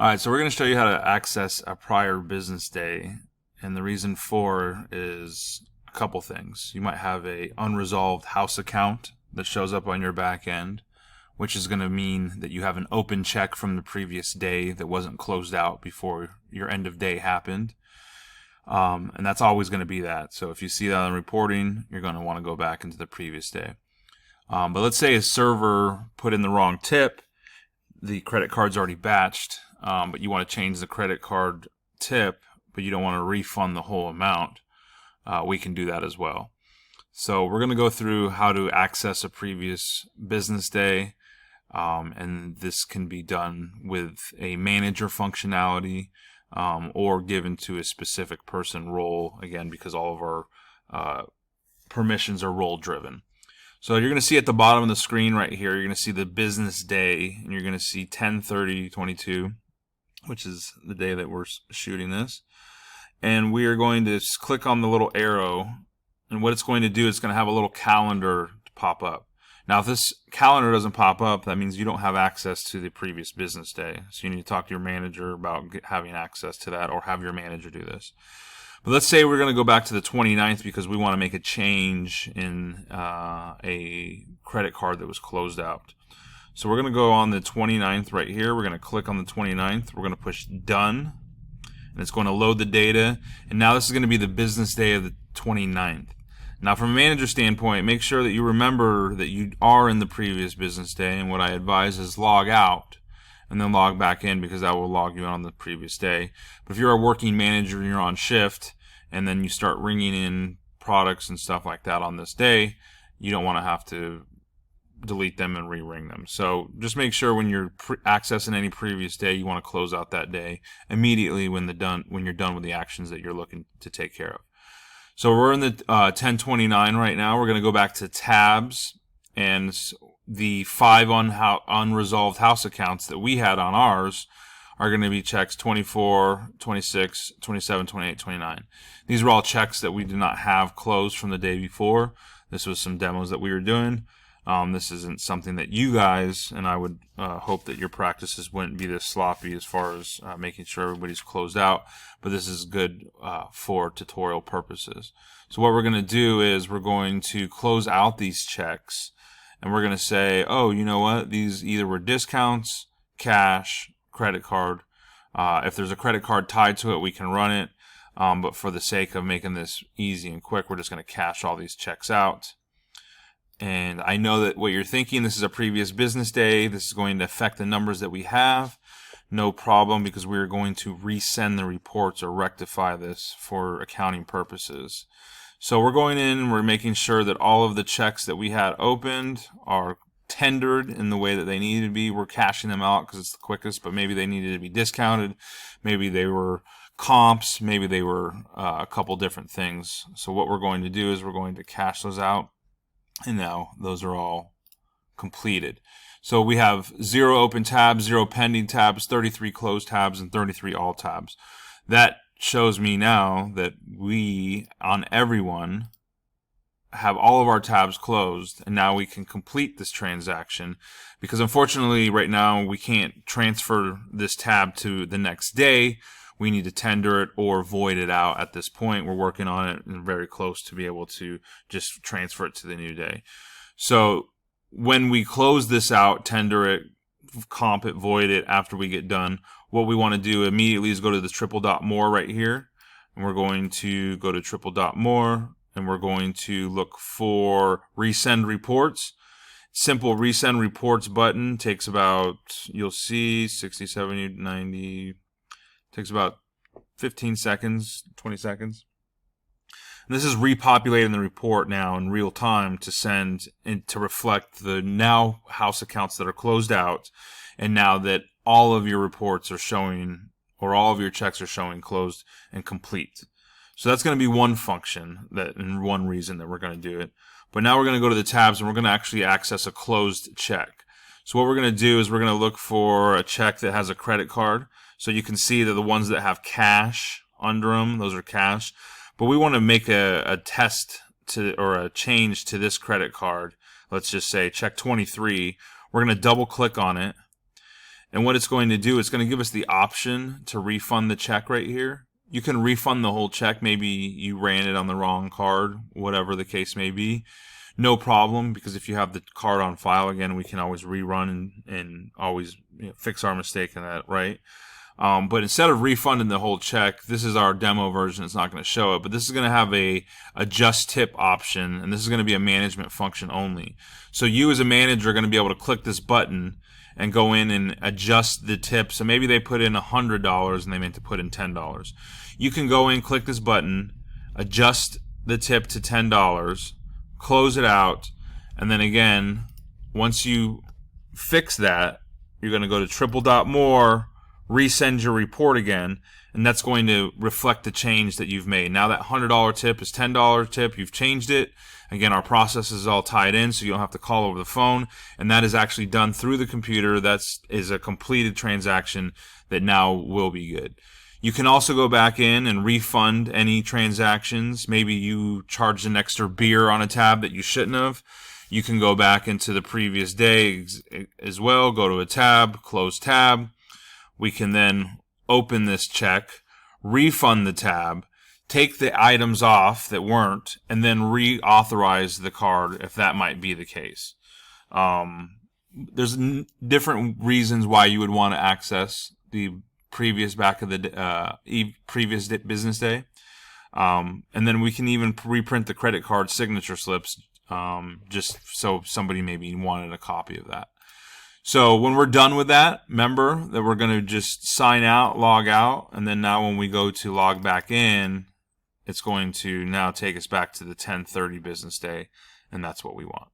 All right, so we're going to show you how to access a prior business day. And the reason for is a couple things. You might have a unresolved house account that shows up on your back end, which is going to mean that you have an open check from the previous day that wasn't closed out before your end of day happened. And that's always going to be that. So if you see that on reporting, you're going to want to go back into the previous day. But let's say a server put in the wrong tip. The credit card's already batched, but you want to change the credit card tip, but you don't want to refund the whole amount. We can do that as well. So we're going to go through how to access a previous business day, and this can be done with a manager functionality or given to a specific person role, again, because all of our permissions are role driven. So you're going to see at the bottom of the screen right here, you're going to see the business day, and you're going to see 10/30/22, which is the day that we're shooting this. And we are going to click on the little arrow, and what it's going to do is it's going to have a little calendar pop up. Now, if this calendar doesn't pop up, that means you don't have access to the previous business day. So you need to talk to your manager about having access to that, or have your manager do this. But let's say we're going to go back to the 29th because we want to make a change in a credit card that was closed out. So we're going to go on the 29th right here. We're going to click on the 29th. We're going to push done, and it's going to load the data. And now this is going to be the business day of the 29th. Now, from a manager standpoint, make sure that you remember that you are in the previous business day, and what I advise is log out and then log back in, because that will log you in on the previous day. But if you're a working manager and you're on shift, and then you start ringing in products and stuff like that on this day, you don't want to have to delete them and re-ring them. So just make sure when you're accessing any previous day, you want to close out that day immediately when you're done with the actions that you're looking to take care of. So we're in the 1029 right now. We're going to go back to tabs, and the 5 unresolved house accounts that we had on ours are going to be checks 24, 26, 27, 28, 29. These are all checks that we did not have closed from the day before. This was some demos that we were doing. This isn't something that you guys, and I would hope that your practices wouldn't be this sloppy as far as making sure everybody's closed out, but this is good for tutorial purposes. So what we're going to do is we're going to close out these checks, and we're going to say, oh, you know what? These either were discounts, cash, credit card. If there's a credit card tied to it, we can run it. But for the sake of making this easy and quick, we're just going to cash all these checks out. And I know that what you're thinking, this is a previous business day. This is going to affect the numbers that we have. No problem, because we're going to resend the reports or rectify this for accounting purposes. So we're going in and we're making sure that all of the checks that we had opened are tendered in the way that they needed to be. We're cashing them out because it's the quickest, but maybe they needed to be discounted. Maybe they were comps. Maybe they were a couple different things. So what we're going to do is we're going to cash those out, and now those are all completed. So we have 0 open tabs, 0 pending tabs, 33 closed tabs, and 33 all tabs. That shows me now that we, on everyone, have all of our tabs closed, and now we can complete this transaction, because unfortunately right now we can't transfer this tab to the next day. We need to tender it or void it out at this point. We're working on it and very close to be able to just transfer it to the new day. So when we close this out, tender it, comp it, void it after we get done, what we want to do immediately is go to the triple dot more right here, and we're going to go to triple dot more, and we're going to look for resend reports. Simple resend reports button takes about, you'll see 60, 70, 90, takes about 15 seconds, 20 seconds. And this is repopulating the report now in real time to send and to reflect the now house accounts that are closed out, and now that all of your reports are showing, or all of your checks are showing closed and complete. So that's going to be one function and one reason that we're going to do it. But now we're going to go to the tabs, and we're going to actually access a closed check. So what we're going to do is we're going to look for a check that has a credit card. So you can see that the ones that have cash under them, those are cash. But we want to make a test to, or a change to this credit card. Let's just say check 23. We're going to double click on it. And what it's going to do, it's going to give us the option to refund the check right here. You can refund the whole check. Maybe you ran it on the wrong card, whatever the case may be. No problem, because if you have the card on file, again, we can always rerun and always fix our mistake in that, right? But instead of refunding the whole check, this is our demo version. It's not going to show it, but this is going to have a adjust tip option, and this is going to be a management function only. So you as a manager are going to be able to click this button and go in and adjust the tip. So maybe they put in $100 and they meant to put in $10. You can go in, click this button, adjust the tip to $10, close it out, and then again, once you fix that, you're going to go to triple.more, resend your report again, and that's going to reflect the change that you've made. Now that $100 tip is $10 tip, you've changed it. Again, our process is all tied in, so you don't have to call over the phone, and that is actually done through the computer. That is a completed transaction that now will be good. You can also go back in and refund any transactions. Maybe you charged an extra beer on a tab that you shouldn't have. You can go back into the previous day as well, go to a tab, close tab. We can then open this check, refund the tab, take the items off that weren't, and then reauthorize the card if that might be the case. There's different reasons why you would want to access the previous previous business day. And then we can even reprint the credit card signature slips, just so somebody maybe wanted a copy of that. So when we're done with that, remember that we're going to just sign out, log out, and then now when we go to log back in, it's going to now take us back to the 10:30 business day, and that's what we want.